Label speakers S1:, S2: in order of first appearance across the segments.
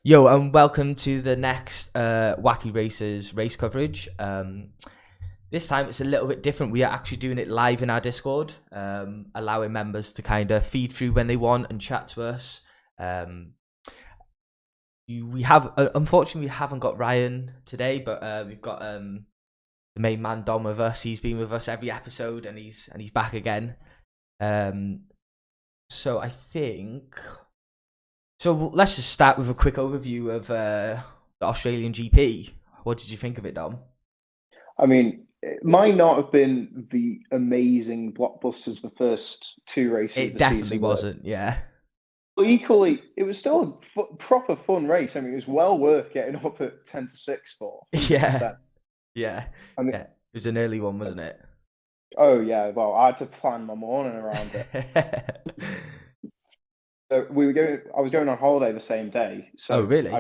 S1: Yo, and welcome to the next Wacky Races race coverage. This time it's a little bit different. We are actually doing it live in our Discord, allowing members to kind of feed through when they want and chat to us. We have, unfortunately, we haven't got Ryan today, but we've got the main man Dom with us. He's been with us every episode, and he's back again. So I think. So let's just start with a quick overview of the Australian GP. What did you think of it, Dom?
S2: I mean, it might not have been the amazing blockbusters the first two races
S1: It
S2: of the
S1: definitely
S2: season,
S1: wasn't, yeah.
S2: but equally, it was still a proper fun race. I mean, it was well worth getting up at 10 to 6 for,
S1: Yeah,
S2: 100%.
S1: yeah,
S2: I mean,
S1: yeah. It was an early one, wasn't it?
S2: oh yeah, well, I had to plan my morning around it. I was going on holiday the same day,
S1: Oh,
S2: so
S1: really?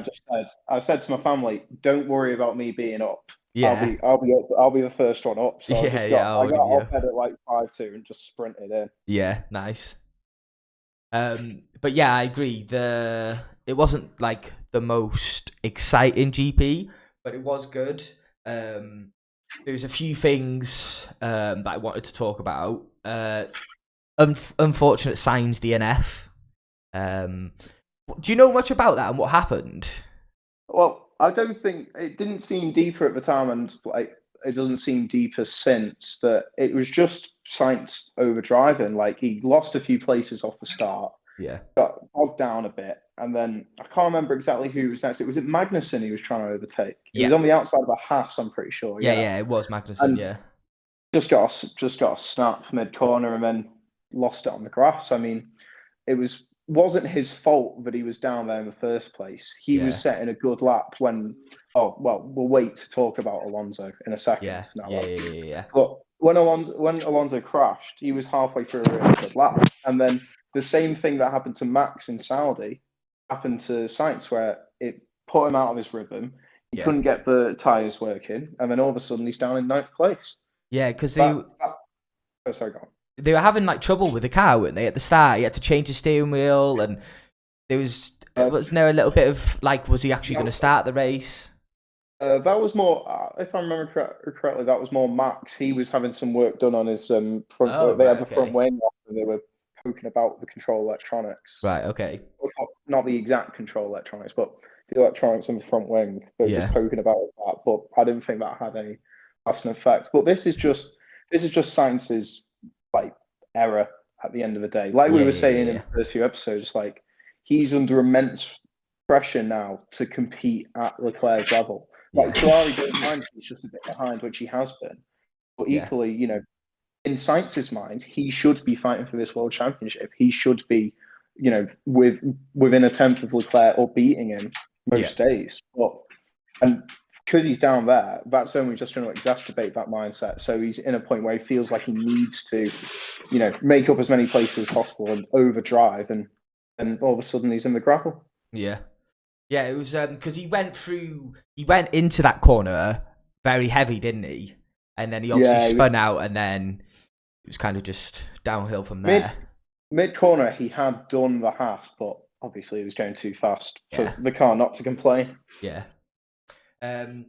S2: I said to my family, "Don't worry about me being up.
S1: Yeah,
S2: I'll be the first one up." So
S1: yeah,
S2: I
S1: I'll
S2: got
S1: give you.
S2: off bed at like 5:02 and just sprinted in.
S1: Yeah, nice. But yeah, I agree. It wasn't like the most exciting GP, but it was good. There's a few things that I wanted to talk about. Unfortunate Signs DNF. Do you know much about that and what happened?
S2: Well, I don't think it didn't seem deeper at the time, and like it doesn't seem deeper since. That it was just science over driving. Like he lost a few places off the start,
S1: Yeah,
S2: got bogged down a bit, and then I can't remember exactly who was next. It was Magnussen he was trying to overtake. It was
S1: yeah,
S2: on the outside of a Haas, I'm pretty sure.
S1: yeah,
S2: Yeah,
S1: yeah. It was Magnussen.
S2: and
S1: Yeah,
S2: just got a snap mid corner and then lost it on the grass. I mean, it wasn't his fault that he was down there in the first place. He was
S1: yeah,
S2: setting a good lap when. Oh well, we'll wait to talk about Alonso in a second.
S1: yeah,
S2: Now,
S1: yeah, yeah, yeah, yeah.
S2: but when Alonso crashed, he was halfway through a really good lap, and then the same thing that happened to Max in Saudi happened to Sainz, where it put him out of his rhythm. He
S1: Yeah.
S2: couldn't get the tires working, and then all of a sudden he's down in ninth place.
S1: Yeah, because
S2: That oh, sorry, go on.
S1: they were having like trouble with the car, weren't they? At the start, he had to change the steering wheel, and there wasn't there a little bit of like, was he actually going to start the race?
S2: That was more, if I remember correctly, that was more Max. He was having some work done on his front.
S1: Oh,
S2: They
S1: right,
S2: had the front
S1: okay,
S2: wing off, and they were poking about with the control electronics.
S1: right, okay,
S2: Well, not the exact control electronics, but the electronics in the front wing. They were just
S1: yeah,
S2: poking about with that. But I didn't think that had any lasting effect. But this is just science's like error at the end of the day. Like we
S1: yeah,
S2: were
S1: yeah,
S2: saying in
S1: yeah,
S2: the first few episodes, like he's under immense pressure now to compete at Leclerc's level. Like
S1: yeah,
S2: Ferrari don't mind if he's just a bit behind, which he has been. But
S1: yeah,
S2: equally, in Sainz's mind, he should be fighting for this world championship. He should be, within a tenth of Leclerc or beating him
S1: yeah,
S2: most days. And because he's down there, that's only just going to exacerbate that mindset. So he's in a point where he feels like he needs to, make up as many places as possible and overdrive, and all of a sudden he's in the gravel.
S1: yeah. Yeah, it was because he went into that corner very heavy, didn't he? And then he obviously
S2: Yeah,
S1: spun out, and then it was kind of just downhill from
S2: mid
S1: there.
S2: mid corner he had done the Haas, but obviously he was going too fast for
S1: Yeah,
S2: the car not to complain.
S1: yeah. Um,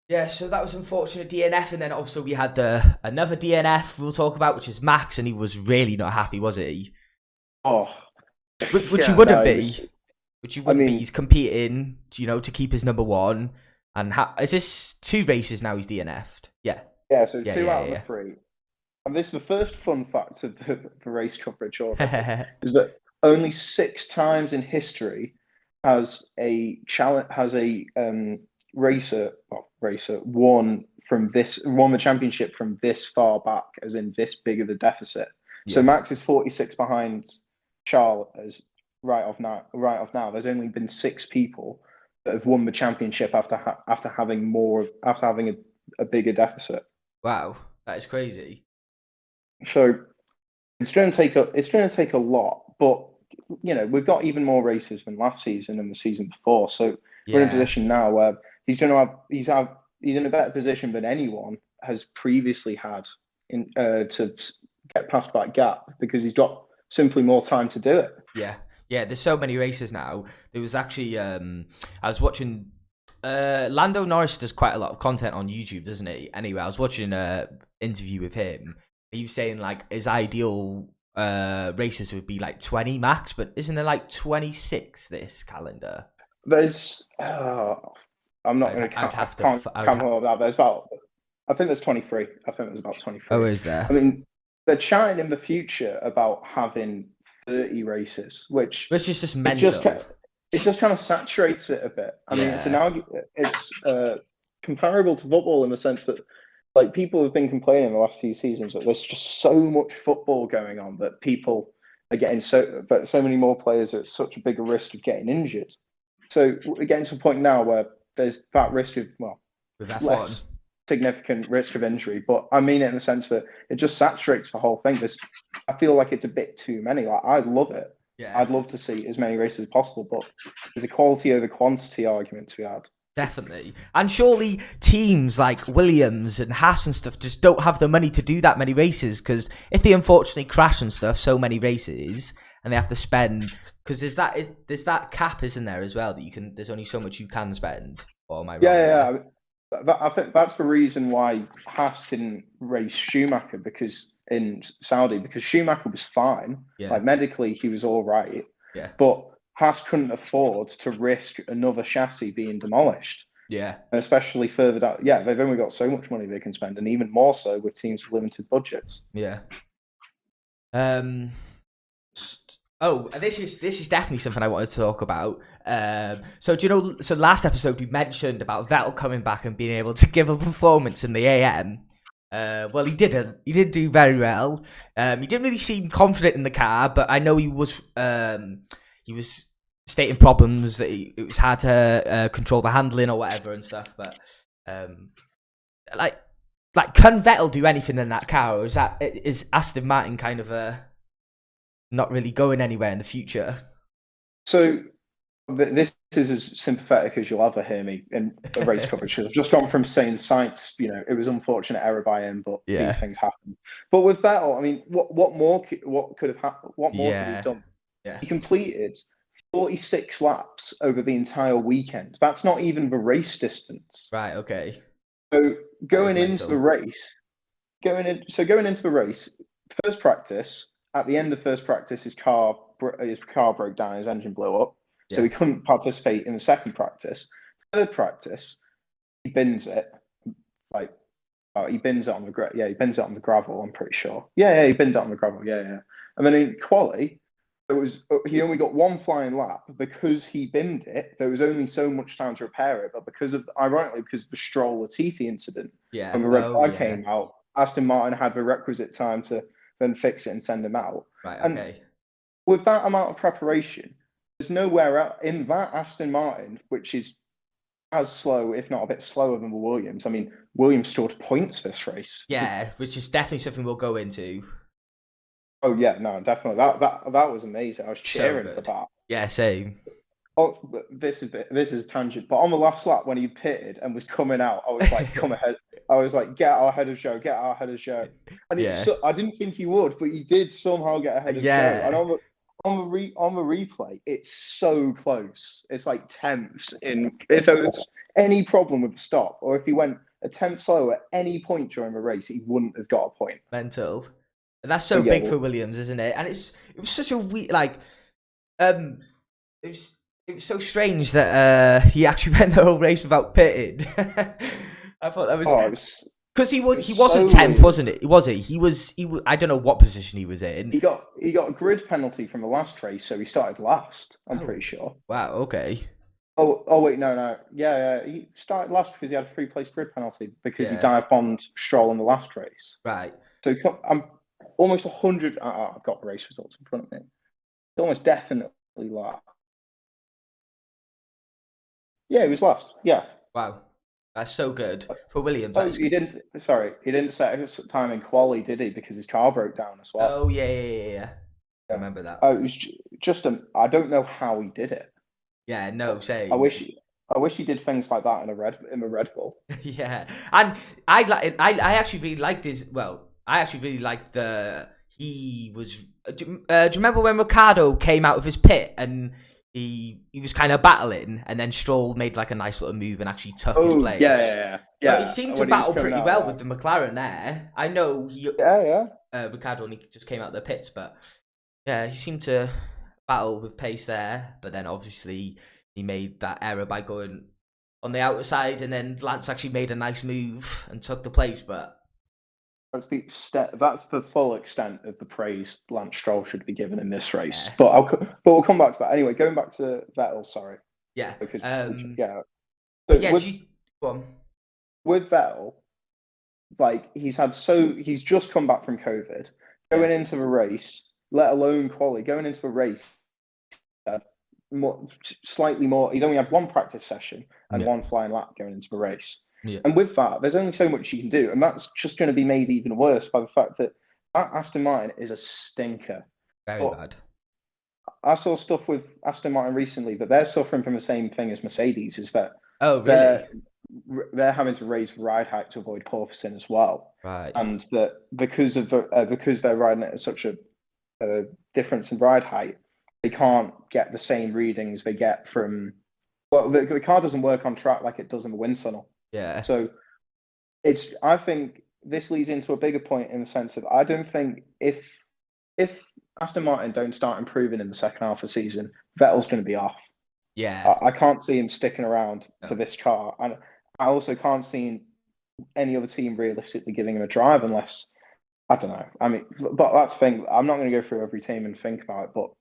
S1: yeah, so that was unfortunate DNF, and then also we had the another DNF we'll talk about, which is Max, and he was really not happy, was he?
S2: Oh,
S1: Which he
S2: yeah, no,
S1: wouldn't
S2: it
S1: be.
S2: was.
S1: Which he
S2: I
S1: wouldn't be.
S2: mean,
S1: He's competing, to keep his number one. And is this two races now he's DNF'd? Yeah,
S2: yeah. So
S1: yeah,
S2: two out of the
S1: yeah,
S2: three, and this is the first fun fact of the race coverage already,
S1: yeah.
S2: is that only 6 times in history has a racer won the championship from this far back, as in this big of a deficit. So
S1: Yeah.
S2: Max is 46 behind Charles as right off now. Right off now, there's only been 6 people that have won the championship after having a bigger deficit.
S1: Wow, that is crazy.
S2: So it's going to take a lot, but we've got even more races than last season and the season before. So we're in a
S1: Yeah,
S2: position now where he's in a better position than anyone has previously had to get past that gap, because he's got simply more time to do it.
S1: yeah. Yeah, there's so many races now. There was actually I was watching Lando Norris does quite a lot of content on YouTube, doesn't he? Anyway, I was watching an interview with him. He was saying like his ideal races would be like 20 max, but isn't there like 26 this calendar?
S2: There's, I'm not going to
S1: I'd
S2: count. I
S1: have to.
S2: can't count all of that. There's about, I think there's 23. I think there's about 23.
S1: Oh, is there?
S2: I mean, they're chatting in the future about having 30 races, which
S1: is just mental.
S2: It just kind of saturates it a bit. I mean, it's comparable to football in the sense that, like, people have been complaining in the last few seasons that there's just so much football going on that people are getting so many more players are at such a bigger risk of getting injured. So we're getting to a point now where there's that risk of, well, less significant risk of injury, but I mean it in the sense that it just saturates the whole thing. I feel like it's a bit too many. Like, I love it. Yeah. I'd love to see as many races as possible, but there's a quality over quantity argument to be had.
S1: Definitely. And surely teams like Williams and Haas and stuff just don't have the money to do that many races, because if they unfortunately crash and stuff, so many races, and they have to spend, because there's that cap, isn't there, as well, that there's only so much you can spend. Or am I wrong?
S2: Yeah. I think that's the reason why Haas didn't race Schumacher in Saudi, because Schumacher was fine. Yeah. Like, medically, he was all right.
S1: Yeah.
S2: But Haas couldn't afford to risk another chassis being demolished.
S1: Yeah.
S2: And especially further down. Yeah, they've only got so much money they can spend, and even more so with teams with limited budgets.
S1: Yeah. Oh, this is definitely something I wanted to talk about. So do you know? So last episode we mentioned about Vettel coming back and being able to give a performance in the AM. Well, he didn't. He didn't do very well. He didn't really seem confident in the car, but I know he was stating problems that it was hard to control the handling or whatever and stuff. But like, can Vettel do anything in that car, or is Aston Martin kind of not really going anywhere in the future?
S2: So this is as sympathetic as you'll ever hear me in a race coverage. I've just gone from saying Sainz, it was unfortunate error by him, but these things happen. But with Vettel, I mean, what more could have happened? What more could he have done?
S1: Yeah.
S2: He completed 46 laps over the entire weekend. That's not even the race distance.
S1: Right. Okay.
S2: So going into the race, first practice. At the end of first practice, his car broke down, his engine blew up, so he couldn't participate in the second practice. Third practice, he bins it, he bins it on the gravel. I'm pretty sure. He binned it on the gravel. Yeah. And then in quali, he only got one flying lap because he binned it. There was only so much time to repair it, but ironically, because of the Stroll Latifi incident, when the red flag came out, Aston Martin had the requisite time to then fix it and send him out.
S1: Right, okay.
S2: And with that amount of preparation, there's nowhere out in that Aston Martin, which is as slow, if not a bit slower than the Williams. I mean, Williams scored points this race.
S1: Yeah, which is definitely something we'll go into.
S2: Oh yeah, no, definitely. That was amazing. I was cheering for that.
S1: Yeah, same.
S2: Oh, this is a tangent. But on the last lap, when he pitted and was coming out, I was like, "Come ahead!" I was like, "Get out ahead of Joe! Get out ahead of Joe!" And I didn't think he would, but he did somehow get ahead of Joe. And on the replay, it's so close. It's like tenths. If there was any problem with the stop, or if he went a tenth slower at any point during the race, he wouldn't have got a point.
S1: Mental. And that's so big for Williams, isn't it? And it was such a weird, it was so strange that he actually went the whole race without pitting. I thought that was because he wasn't 10th, wasn't it? Was he? He was. I don't know what position he was in.
S2: He got a grid penalty from the last race, so he started last. I'm pretty sure.
S1: Wow. Okay.
S2: Oh wait, no. Yeah. He started last because he had a 3-place grid penalty because he dive bombed Stroll in the last race.
S1: Right.
S2: So I'm almost 100. I've got the race results in front of me. It's almost definitely last. Yeah, he was last. Yeah.
S1: Wow, that's so good for Williams.
S2: He didn't set his time in quali, did he? Because his car broke down as well.
S1: Oh yeah. I remember that.
S2: Oh, it was just I don't know how he did it.
S1: Yeah, no, same.
S2: I wish he did things like that in the Red Bull.
S1: Yeah, and I actually really liked his. Well, I actually really liked he was. Do you remember when Ricardo came out of his pit and he was kind of battling, and then Stroll made like a nice little move and actually took his place?
S2: Yeah.
S1: But he seemed to
S2: When he was
S1: battle
S2: coming
S1: pretty
S2: out,
S1: well with the McLaren there. I know Ricardo only just came out of the pits, but yeah, he seemed to battle with pace there. But then obviously he made that error by going on the outside, and then Lance actually made a nice move and took the place. But
S2: that's the full extent of the praise Lance Stroll should be given in this race.
S1: yeah.
S2: But we'll come back to that anyway. Going back to Vettel, sorry.
S1: Yeah.
S2: Because
S1: But yeah, go on.
S2: With Vettel, like he's just come back from COVID, going into the race, let alone quali, going into the race, slightly more. He's only had one practice session and one flying lap going into the race.
S1: Yeah.
S2: And with that, there's only so much you can do, and that's just going to be made even worse by the fact that Aston Martin is a stinker.
S1: Very bad.
S2: I saw stuff with Aston Martin recently, but they're suffering from the same thing as Mercedes. Is that they're having to raise ride height to avoid porpoising as well,
S1: right?
S2: And that because they're riding at such a difference in ride height, they can't get the same readings they get from. Well, the car doesn't work on track like it does in the wind tunnel.
S1: Yeah.
S2: So I think this leads into a bigger point in the sense of I don't think if Aston Martin don't start improving in the second half of the season, Vettel's going to be off.
S1: Yeah.
S2: I can't see him sticking around for this car. And I also can't see any other team realistically giving him a drive unless, I don't know. I mean, but that's the thing. I'm not going to go through every team and think about it, but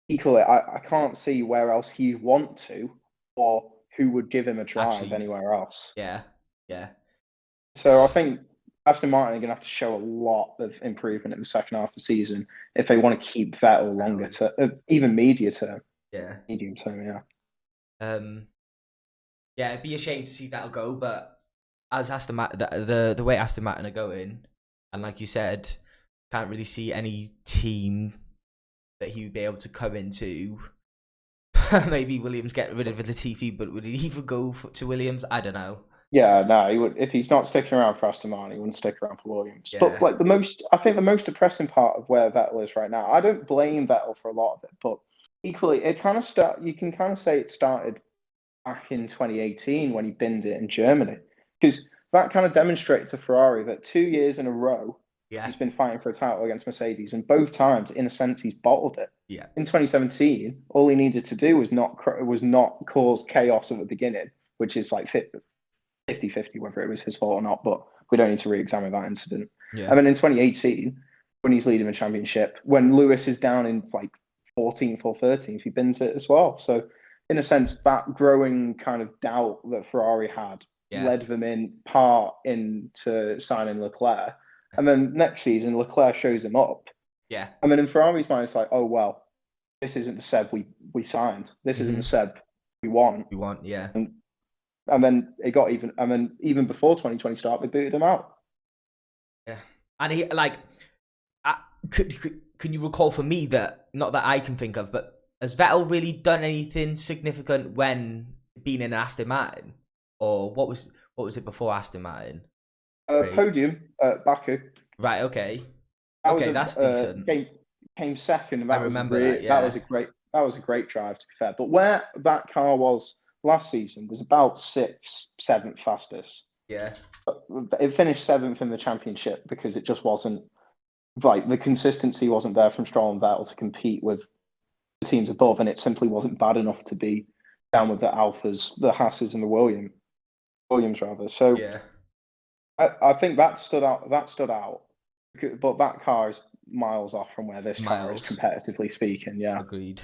S2: equally, I can't see where else he'd want to or who would give him a drive anywhere else.
S1: Yeah.
S2: So I think Aston Martin are going to have to show a lot of improvement in the second half of the season if they want to keep Vettel longer to even medium term. Yeah.
S1: Yeah, it'd be a shame to see Vettel go, but as Aston Martin, the way Aston Martin are going, and like you said, can't really see any team that he would be able to come into. Maybe Williams get rid of Latifi, but would he even go to Williams? I don't know.
S2: Yeah, no, he would. If he's not sticking around for Aston Martin, he wouldn't stick around for Williams. Yeah. But like I think the most depressing part of where Vettel is right now, I don't blame Vettel for a lot of it, but equally, you can kind of say it started back in 2018 when he binned it in Germany, because that kind of demonstrated to Ferrari that 2 years in a row, he's been fighting for a title against Mercedes, and both times, in a sense, he's bottled it.
S1: Yeah.
S2: In 2017, all he needed to do was not cause chaos at the beginning, which is like 50-50 whether it was his fault or not, but we don't need to re-examine that incident. Yeah. And then in 2018, when he's leading the championship, when Lewis is down in like 14th or 13th, he bins it as well. So in a sense, that growing kind of doubt that Ferrari had led them in part into signing Leclerc. And then next season, Leclerc shows him up.
S1: Yeah.
S2: And then in Ferrari's mind, it's like, oh, well, this isn't the Seb we signed. This isn't the Seb we want.
S1: Yeah.
S2: And then it got even before 2020 started, they booted him out.
S1: Yeah. And he, like, can you recall for me that, not that I can think of, but has Vettel really done anything significant when being in Aston Martin? Or what was it before Aston Martin?
S2: Podium at Baku.
S1: Right, okay. That's decent.
S2: Came second. And
S1: I remember that, yeah.
S2: That was a great drive, to be fair. But where that car was last season was about 6th, 7th fastest.
S1: Yeah.
S2: It finished 7th in the championship because it just wasn't, like, the consistency wasn't there from Stroll and Vettel to compete with the teams above, and it simply wasn't bad enough to be down with the Alphas, the Hasses, and the Williams rather. So yeah. I think that stood out. But that car is miles off from where this car is, competitively speaking. Yeah.
S1: Agreed.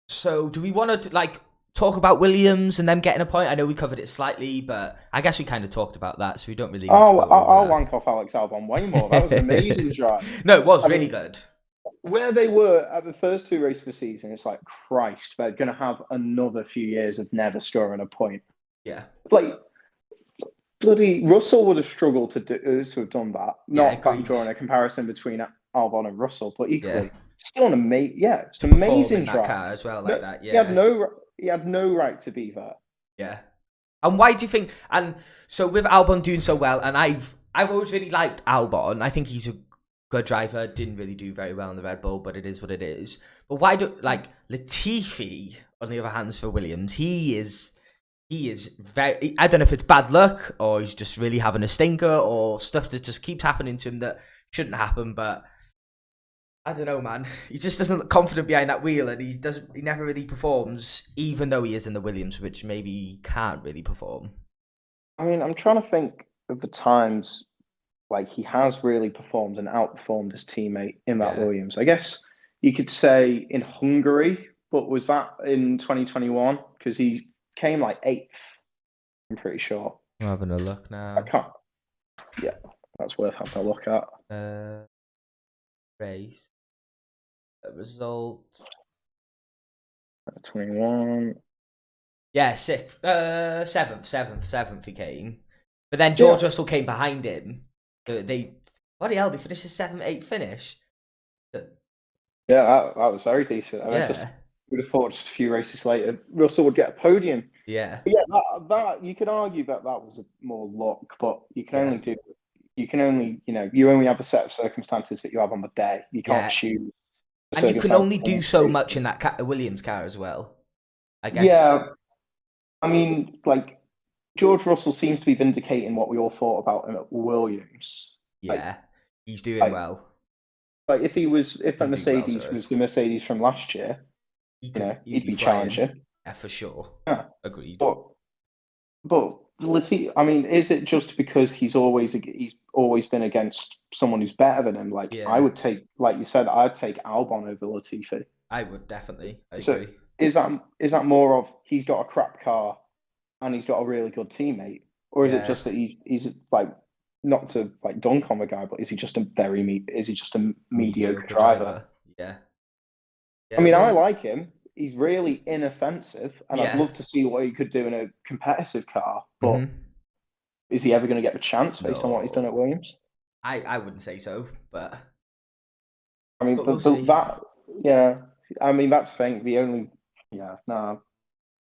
S1: So do we want to talk about Williams and them getting a point? I know we covered it slightly, but I guess we kind of talked about that, so we don't really.
S2: I'll wank off Alex Albon way more. That was an amazing drive.
S1: No, it was really good.
S2: Where they were at the first 2 races of the season, it's like, Christ, they're going to have another few years of never scoring a point.
S1: Yeah.
S2: Like, bloody Russell would have struggled to have done that. Not drawing a comparison between Albon and Russell, but equally, still an amazing, it's an amazing drive
S1: as well, like that. Yeah,
S2: he had no right to be there.
S1: Yeah. And why do you think? And so with Albon doing so well, and I've always really liked Albon. I think he's a good driver. Didn't really do very well in the Red Bull, but it is what it is. But why do Latifi, on the other hand, for Williams? He is very. I don't know if it's bad luck or he's just really having a stinker or stuff that just keeps happening to him that shouldn't happen. But I don't know, man. He just doesn't look confident behind that wheel, and he never really performs, even though he is in the Williams, which maybe he can't really perform.
S2: I mean, I'm trying to think of the times like he has really performed and outperformed his teammate in that Williams. I guess you could say in Hungary, but was that in 2021? Because he came like 8th, I'm pretty sure.
S1: I'm having a look now.
S2: I can't. Yeah, that's worth having a look at.
S1: Race. Result.
S2: 21.
S1: Yeah, 6th. 7th he came. But then George Russell came behind him. Bloody hell, they finished a 7th, 8th finish.
S2: Yeah, that was very decent. I mean, would have thought just a few races later, Russell would get a podium.
S1: Yeah.
S2: But yeah, that you could argue that was more luck, but you can only you only have a set of circumstances that you have on the day. You can't choose.
S1: And you can only do so much in that Williams car as well, I guess.
S2: Yeah. I mean, like, George Russell seems to be vindicating what we all thought about him at Williams.
S1: Yeah, he's doing well.
S2: Like, if that Mercedes was the Mercedes from last year, he'd be challenging.
S1: Yeah, for sure.
S2: Yeah.
S1: Agreed.
S2: But Latifi, I mean, is it just because he's always been against someone who's better than him? Like, I would take, like you said, I'd take Albon over Latifi.
S1: I would definitely. I agree.
S2: Is that more of he's got a crap car and he's got a really good teammate, or is it just that he's like, not to like dunk on the guy, but is he just a mediocre driver?
S1: Yeah.
S2: I mean, I like him. He's really inoffensive, and I'd love to see what he could do in a competitive car. But is he ever going to get the chance based on what he's done at Williams?
S1: I wouldn't say so, but
S2: I mean, but that, I mean, that's the thing.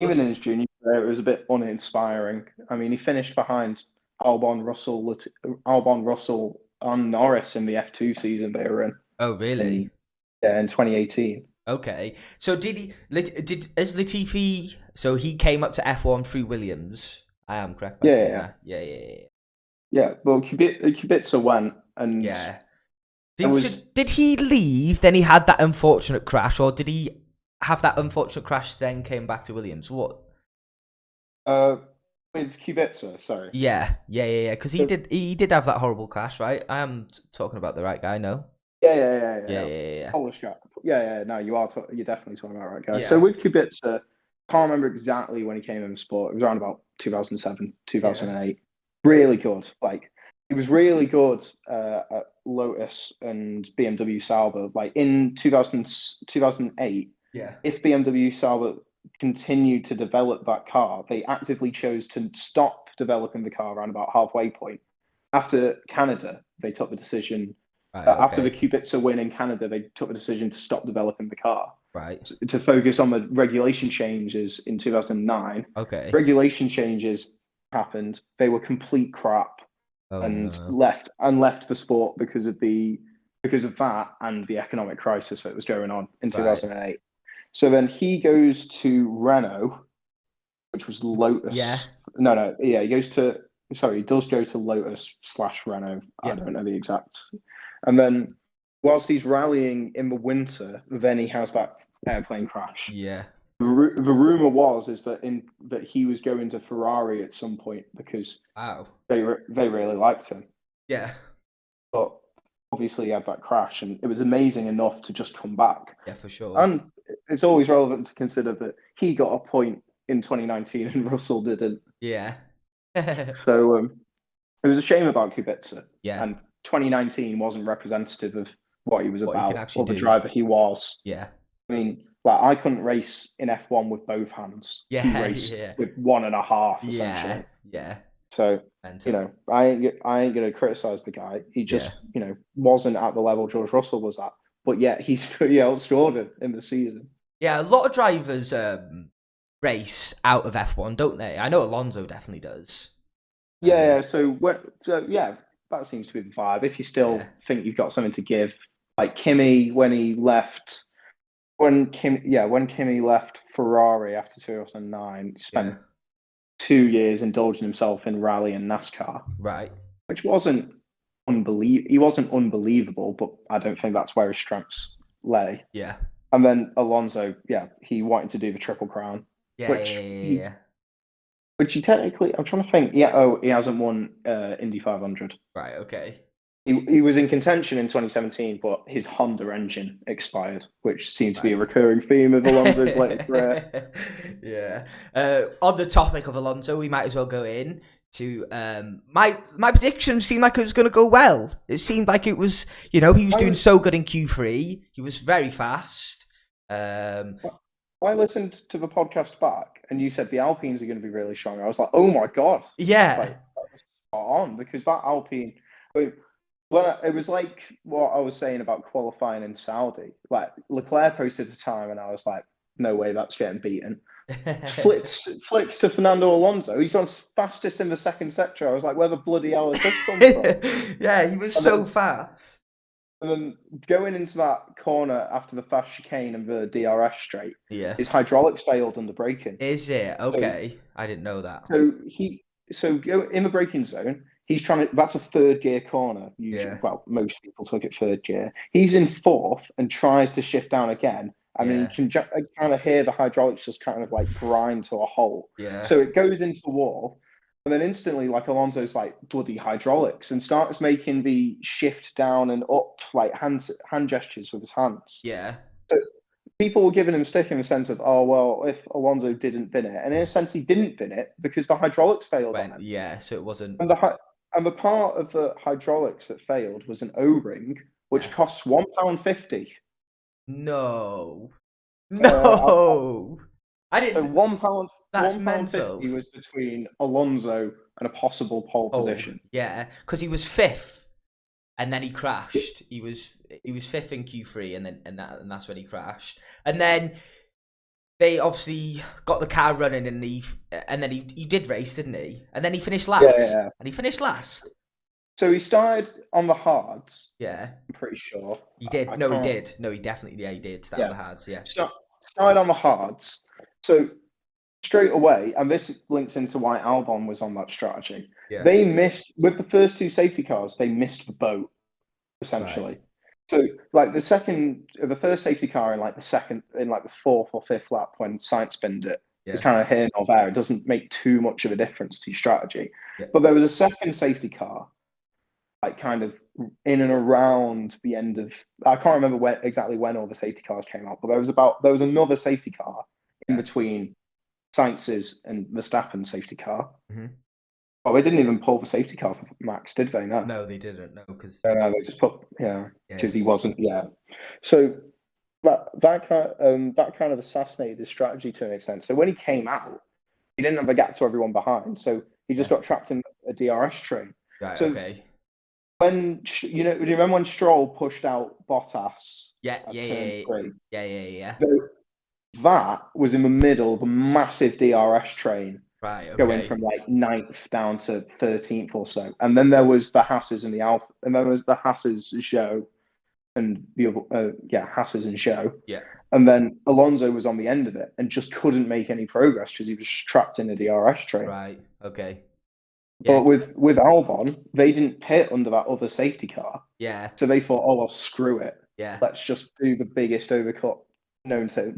S2: Even in his junior career, it was a bit uninspiring. I mean, he finished behind Albon, Russell, and Norris in the F2 season they were in.
S1: Oh, really?
S2: In 2018.
S1: Okay, so as Latifi? So he came up to F1 through Williams. I am correct by saying that.
S2: Yeah. Well, Kubica went, and
S1: did he leave? Then he had that unfortunate crash, or did he have that unfortunate crash then came back to Williams? What?
S2: With Kubica, sorry.
S1: Yeah. Because he did have that horrible crash, right? I am talking about the right guy, no?
S2: Yeah. Polish guy. Yeah. No, you're definitely talking about the right guy. Yeah. So with Kubica, can't remember exactly when he came in the sport. It was around about 2007, 2008. Yeah. Really good. Like, he was really good at Lotus and BMW Sauber. Like in 2008.
S1: Yeah.
S2: If BMW Sauber continued to develop that car, they actively chose to stop developing the car around about halfway point. After Canada, they took the decision. After the Kubica win in Canada, they took the decision to stop developing the car.
S1: Right.
S2: To focus on the regulation changes in 2009.
S1: Okay.
S2: Regulation changes happened. They were complete crap, left the sport because of that and the economic crisis that was going on in 2008. So then he goes to Renault, which was Lotus.
S1: Yeah.
S2: No. Yeah, he does go to Lotus/Renault. Yeah. I don't know the exact. And then whilst he's rallying in the winter, then he has that airplane crash.
S1: Yeah.
S2: The rumor is that he was going to Ferrari at some point because they really liked him.
S1: Yeah.
S2: But obviously he had that crash, and it was amazing enough to just come back.
S1: Yeah, for sure.
S2: And it's always relevant to consider that he got a point in 2019 and Russell didn't.
S1: Yeah.
S2: So it was a shame about Kubica.
S1: Yeah.
S2: And 2019 wasn't representative of what he was about or the driver he was.
S1: Yeah.
S2: I mean, like, I couldn't race in F1 with both hands.
S1: Yeah.
S2: He raced with one and a half, essentially.
S1: Yeah.
S2: So, I ain't going to criticize the guy. He just, wasn't at the level George Russell was at. But yet, he outscored him in the season.
S1: Yeah, a lot of drivers race out of F1, don't they? I know Alonso definitely does.
S2: Yeah. seems to be the vibe. If you still
S1: Yeah,
S2: think you've got something to give, like Kimi when he left, when Kimi left Ferrari after 2009,
S1: yeah,
S2: spent 2 years indulging himself in rally and NASCAR,
S1: right.
S2: which wasn't He wasn't unbelievable, but I don't think that's where his strengths lay.
S1: Yeah,
S2: And then Alonso, yeah, he wanted to do the Triple Crown,
S1: yeah, yeah,
S2: which
S1: yeah,
S2: he
S1: yeah.
S2: technically, I'm trying to think. Yeah, oh, he hasn't won Indy 500.
S1: Right, okay.
S2: He was in contention in 2017, but his Honda engine expired, which seems to be a
S1: Right.
S2: recurring theme of Alonso's later career.
S1: Yeah. On the topic of Alonso, we might as well go in to my prediction seemed like it was going to go well. It seemed like it was, he was doing so good in Q3. He was very fast. Um,
S2: I listened to the podcast back, and you said the Alpines are going to be really strong. I was like, oh my god,
S1: yeah,
S2: like that was spot on, because that Alpine. I mean, well, it was like what I was saying about qualifying in Saudi. Like Leclerc posted a time, and I was like, no way, that's getting beaten. Flicks to Fernando Alonso. He's gone fastest in the second sector. I was like, where the bloody hell has this come from?
S1: yeah, he was
S2: And
S1: so
S2: then,
S1: fast.
S2: and then going into that corner after the fast chicane and the DRS straight,
S1: Yeah.
S2: his hydraulics failed under braking.
S1: Is it?
S2: So,
S1: Okay. I didn't know that.
S2: in the braking zone, he's trying to. That's a third gear corner. Usually,
S1: Yeah.
S2: well, most people took it third gear. He's in fourth and tries to shift down again. I mean, you
S1: Yeah.
S2: can kind of hear the hydraulics just kind of like grind to a halt.
S1: Yeah.
S2: So it goes into the wall, and then instantly, like Alonso's like bloody hydraulics and starts making the shift down and up like hand gestures with his hands.
S1: Yeah.
S2: So people were giving him stick in the sense of, oh well, if Alonso didn't bin it, and in a sense he didn't bin it because the hydraulics failed on him,
S1: Yeah, so it wasn't.
S2: and the part of the hydraulics that failed was an O-ring, which
S1: Yeah.
S2: costs £1.50.
S1: No.
S2: Uh,
S1: No. I
S2: so
S1: didn't.
S2: £1,
S1: That's
S2: £1.50
S1: mental.
S2: was between Alonso and a possible pole
S1: Oh,
S2: position.
S1: yeah, because he was fifth, and then he crashed. He was fifth in Q3, and that's when he crashed. And then they obviously got the car running, and then he did race, didn't he? And then he finished
S2: Yeah,
S1: last.
S2: yeah.
S1: And he finished last.
S2: So he started on the hards.
S1: Yeah,
S2: I'm pretty sure.
S1: he did.
S2: I
S1: No, he
S2: can't.
S1: did. No, he definitely. Yeah, he did. Start on
S2: Yeah.
S1: the hards. Yeah.
S2: Started on the hards. So straight away, and this links into why Albon was on that strategy.
S1: Yeah.
S2: They missed with the first two safety cars. They missed the boat essentially.
S1: Right.
S2: So like the first safety car in like the fourth or fifth lap when Sainz spinned it is
S1: Yeah.
S2: kind of here nor there. It doesn't make too much of a difference to your strategy.
S1: Yeah.
S2: But there was a second safety car, like kind of in and around the end of. I can't remember exactly when all the safety cars came out, but there was another safety car in
S1: Yeah.
S2: between Sainz's and Verstappen's safety car.
S1: Mm-hmm.
S2: Oh, they didn't even pull the safety car for Max, did they? No.
S1: No, they didn't. No, because
S2: No, they just put
S1: yeah.
S2: because he wasn't. Yeah. So that kind of assassinated his strategy to an extent. So when he came out, he didn't have a gap to everyone behind. So he just got trapped in a DRS train.
S1: Right.
S2: So
S1: Okay.
S2: when do you remember when Stroll pushed out Bottas?
S1: Yeah.
S2: At
S1: Yeah.
S2: turn
S1: Yeah.
S2: 3?
S1: Yeah.
S2: So that was in the middle of a massive DRS train.
S1: Right. Okay.
S2: Going from like 9th down to 13th or so, and then there was the Hasses and the Alpha, and then there was the Hasses show, and the other, Hasses and show,
S1: Yeah.
S2: and then Alonso was on the end of it and just couldn't make any progress because he was trapped in a DRS train.
S1: Right. Okay. Yeah.
S2: But with Albon, they didn't pit under that other safety car,
S1: Yeah.
S2: so they thought, oh well, screw it,
S1: Yeah.
S2: let's just do the biggest overcut known to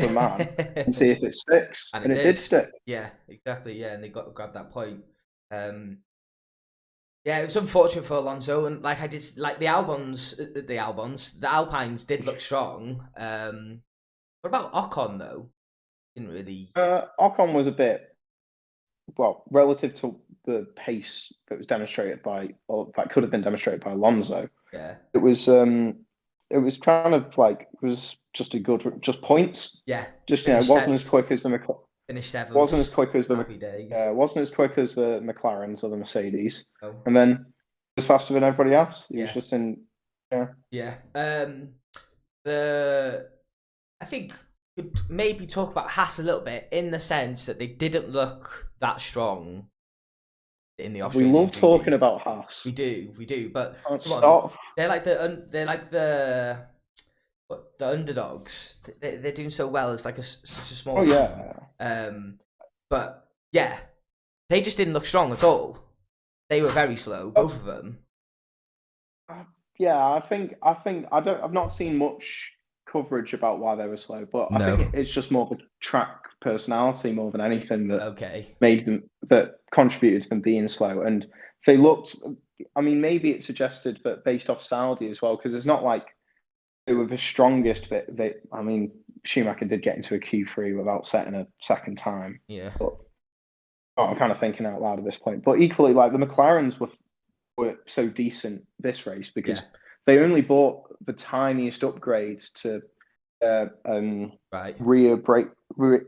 S2: man and see if it sticks, and it did stick.
S1: Yeah, exactly. Yeah, and they got to grab that point. Yeah, it was unfortunate for Alonso, and like I did, like the Alpines did look strong. What about Ocon though? Didn't really.
S2: Ocon was a bit, well, relative to the pace that was demonstrated by, or that could have been demonstrated by Alonso.
S1: Yeah.
S2: It was kind of like it was just points.
S1: Yeah.
S2: Just it wasn't as quick as the
S1: Finished seventh.
S2: wasn't as quick as the
S1: Happy days.
S2: wasn't as quick as the McLarens or the Mercedes,
S1: Oh.
S2: and then it was faster than everybody else. He was
S1: Yeah.
S2: just in. Yeah.
S1: Yeah. I think we could maybe talk about Haas a little bit in the sense that they didn't look that strong in the
S2: We
S1: Australian
S2: love talking
S1: GP.
S2: about Haas.
S1: We do. But
S2: Can't
S1: come on,
S2: stop.
S1: the underdogs. They're doing so well. It's like such a small
S2: Oh
S1: team.
S2: yeah.
S1: But yeah, they just didn't look strong at all. They were very slow, both of them.
S2: Yeah, I've not seen much coverage about why they were slow, but I
S1: No.
S2: think it's just more of a track personality more than anything that
S1: Okay.
S2: contributed to them being slow. And they looked, I mean, maybe it suggested that based off Saudi as well, because it's not like they were the strongest. I mean, Schumacher did get into a Q3 without setting a second time,
S1: Yeah.
S2: but I'm kind of thinking out loud at this point. But equally, like the McLarens were so decent this race because
S1: Yeah.
S2: they only bought the tiniest upgrades to
S1: Right.
S2: rear brake, rear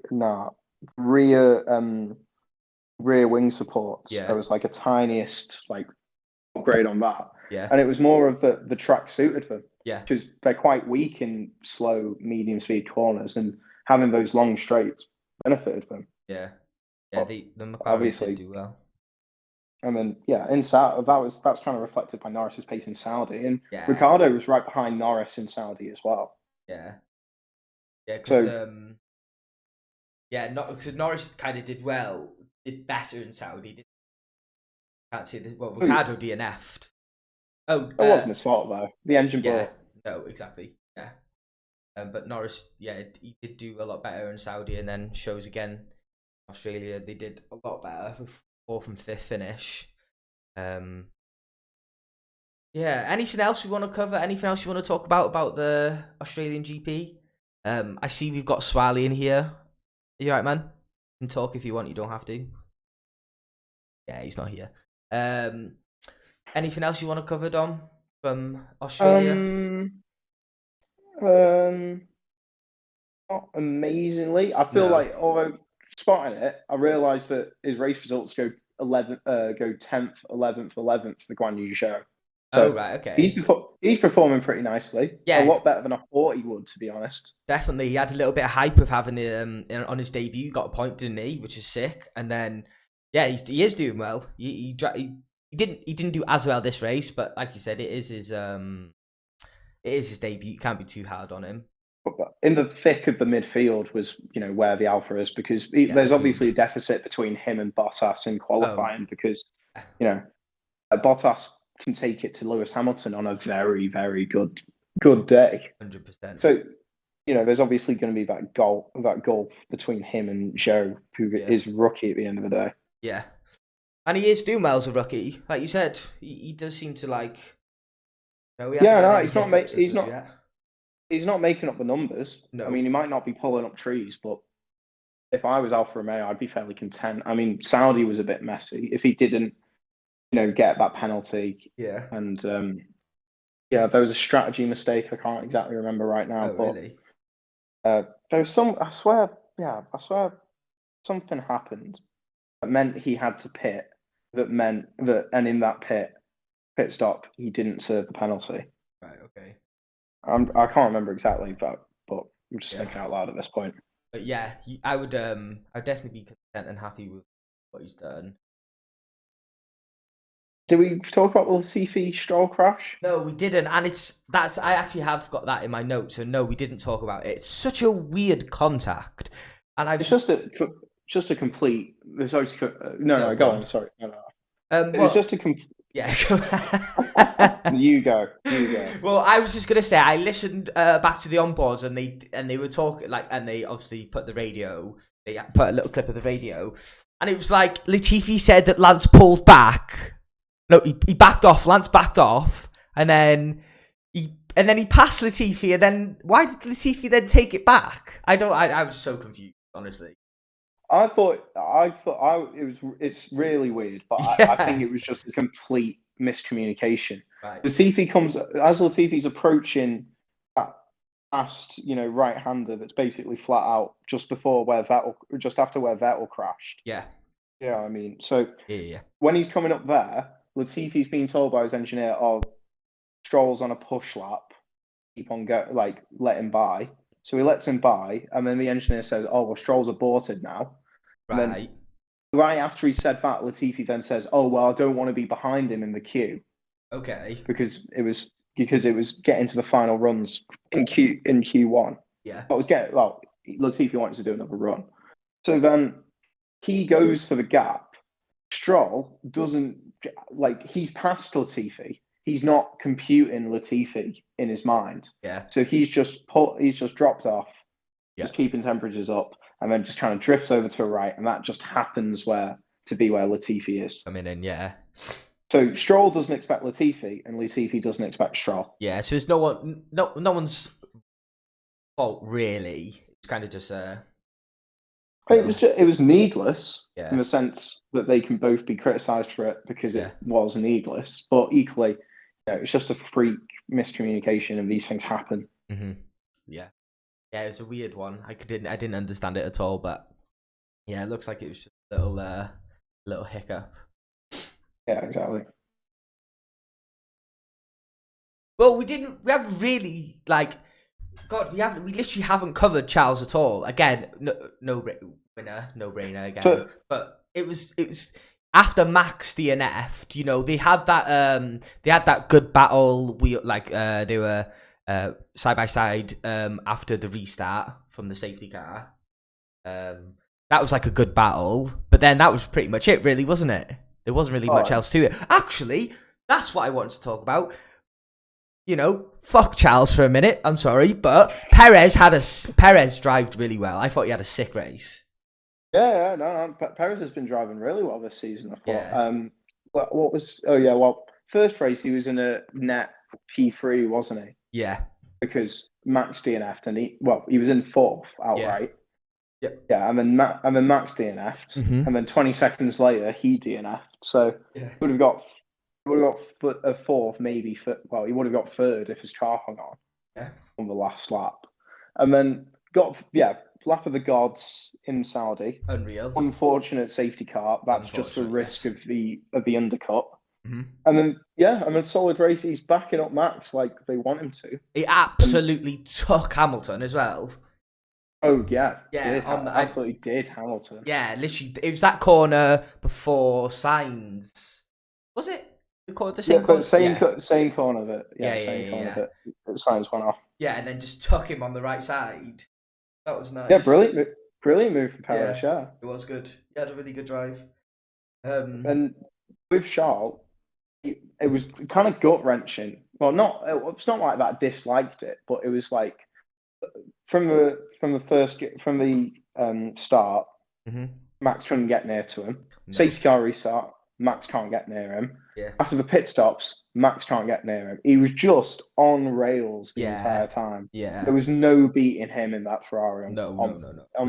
S2: rear wing supports.
S1: Yeah.
S2: There was like a tiniest like upgrade on that,
S1: Yeah.
S2: and it was more of the track suited them
S1: Yeah.
S2: because they're quite weak in slow, medium speed corners, and having those long straights benefited them.
S1: Yeah. Yeah.
S2: But
S1: The McLarens did
S2: obviously,
S1: do well.
S2: and then yeah, in Saudi that's kind of reflected by Norris's pace in Saudi, and
S1: Yeah.
S2: Ricardo was right behind Norris in Saudi as well.
S1: Yeah. Yeah. Because
S2: So
S1: yeah, not because Norris kind of did better in Saudi. Can't see this. Well,
S2: it
S1: Ricardo DNF'd. Oh,
S2: wasn't his fault though. The engine blew
S1: yeah.
S2: up.
S1: No, exactly. Yeah. But Norris, yeah, he did do a lot better in Saudi, and then shows again. Australia, they did a lot better with fourth and fifth finish. Yeah. Anything else we want to cover? Anything else you want to talk about the Australian GP? I see we've got Swally in here. Are you right, man? You can talk if you want. You don't have to. Yeah, he's not here. Anything else you want to cover, Dom, from Australia?
S2: Um, Not amazingly. I feel
S1: No.
S2: like although spotting it, I realised that his race results go 10th, 11th, 11th for the Guan Yu show.
S1: Oh,
S2: So
S1: right. Okay.
S2: he's performing pretty nicely. A
S1: Yeah,
S2: lot better than I thought he would, to be honest.
S1: definitely. He had a little bit of hype of having on his debut. Got a point, didn't he? Which is sick. And then, yeah, he is doing well. He didn't do as well this race, but like you said, it is his debut. You can't be too hard on him.
S2: But in the thick of the midfield was, where the alpha is because
S1: Yeah,
S2: there's
S1: agreed.
S2: obviously a deficit between him and Bottas in
S1: Oh,
S2: qualifying because, you know, Bottas can take it to Lewis Hamilton on a very, very good day.
S1: 100%.
S2: So, there's obviously going to be that gulf between him and Joe, who
S1: Yeah,
S2: is rookie at the end of the day.
S1: yeah. And he is doing well as a rookie, like you said. He does seem to like. No, he hasn't
S2: Yeah,
S1: had
S2: no,
S1: any hiccups as such yet.
S2: he's not making up the numbers. I
S1: No.
S2: mean, he might not be pulling up trees, but if I was Alfa Romeo, I'd be fairly content. I mean, Saudi was a bit messy. If he didn't, get that penalty,
S1: Yeah.
S2: and yeah, there was a strategy mistake. I can't exactly remember right now,
S1: Oh,
S2: but
S1: really?
S2: there was some. I swear, yeah, I swear something happened that meant he had to pit. That meant that, and in that pit stop, he didn't serve the penalty.
S1: Right. Okay.
S2: I can't remember exactly, but I'm just
S1: Yeah.
S2: thinking out loud at this point.
S1: But yeah, I'd definitely be content and happy with what he's done.
S2: Did we talk about the Latifi Stroll crash?
S1: No, we didn't, and I actually have got that in my notes. So no, we didn't talk about it. It's such a weird contact, and
S2: It's just a complete. Sorry, no,
S1: go
S2: go
S1: on.
S2: on. Sorry, no. It was
S1: Well,
S2: just a complete.
S1: yeah.
S2: You go.
S1: Well, I was just gonna say I listened back to the onboards and they were talking and they obviously put the radio. They put a little clip of the radio, and it was like Latifi said that Lance pulled back. No, he backed off. Lance backed off, and then he passed Latifi. And then why did Latifi then take it back? I was so confused, honestly.
S2: It's really weird, but I
S1: Yeah.
S2: think it was just a complete miscommunication.
S1: Right.
S2: Latifi comes as Latifi's approaching that fast, right-hander that's basically flat out just after where Vettel crashed.
S1: Yeah.
S2: Yeah, I mean, so
S1: Yeah.
S2: when he's coming up there, Latifi's being told by his engineer, "Oh, Stroll's on a push lap. Keep on let him by." So he lets him by, and then the engineer says, "Oh, well, Stroll's aborted now." And then
S1: Right.
S2: right after he said that, Latifi then says, "Oh well, I don't want to be behind him in the queue
S1: Okay.
S2: because it was getting to the final runs in Q1.
S1: Yeah.
S2: Latifi wanted to do another run, so then he goes for the gap. Stroll doesn't he's past Latifi. He's not computing Latifi in his mind.
S1: Yeah.
S2: So he's just dropped off, just keeping temperatures up, and then just kind of drifts over to the right, and that just happens where Latifi is.
S1: Coming in, yeah.
S2: So Stroll doesn't expect Latifi, and Latifi doesn't expect Stroll.
S1: Yeah, so it's no one's fault really. It's kind of just
S2: It was needless
S1: yeah.
S2: in the sense that they can both be criticised for it because
S1: Yeah.
S2: it was needless, but equally, it's just a freak miscommunication, and these things happen.
S1: Mm-hmm. Yeah, yeah, it's a weird one. I didn't understand it at all, but yeah, it looks like it was just a little hiccup.
S2: Yeah, exactly.
S1: Well, we haven't really God, we literally haven't covered Charles at all. Again, no winner, no brainer again. But it was after Max DNF'd, they had that good battle. They were side by side after the restart from the safety car. That was like a good battle, but then that was pretty much it, really, wasn't it? There wasn't really much else to it. Actually, that's what I wanted to talk about. Fuck Charles for a minute. I'm sorry, but Perez drived really well. I thought he had a sick race.
S2: Yeah, no. Perez has been driving really well this season. I thought.
S1: Yeah.
S2: What was? Oh yeah, well, first race he was in a net P3, wasn't he?
S1: Yeah.
S2: Because Max DNF'd, and he was in fourth outright.
S1: Yeah.
S2: Yeah, and then Max DNF'd, and then 20 seconds later he DNF'd. So would have got a fourth, maybe. He would have got third if his car hung on on the last lap, and then lap of the gods in Saudi.
S1: Unreal.
S2: Unfortunate safety car. That's just the risk of the undercut.
S1: Mm-hmm.
S2: And then solid race. He's backing up Max like they want him to.
S1: He absolutely took Hamilton as well.
S2: Oh yeah,
S1: absolutely
S2: did Hamilton.
S1: Yeah, literally, it was that corner before Sainz. Was it? The same corner?
S2: Same corner of it. Same corner of it. Sainz went off.
S1: Yeah, and then just took him on the right side. That was nice.
S2: Yeah, brilliant move from Perez. Yeah,
S1: it was good. He had a really good drive.
S2: And with Charles, it was kind of gut wrenching. Well, it's not like that. I disliked it, but it was like from the start, Max couldn't get near to him. No. Safety car restart, Max can't get near him.
S1: Yeah.
S2: After the pit stops, Max can't get near him. He was just on rails the entire time.
S1: Yeah.
S2: There was no beating him in that Ferrari on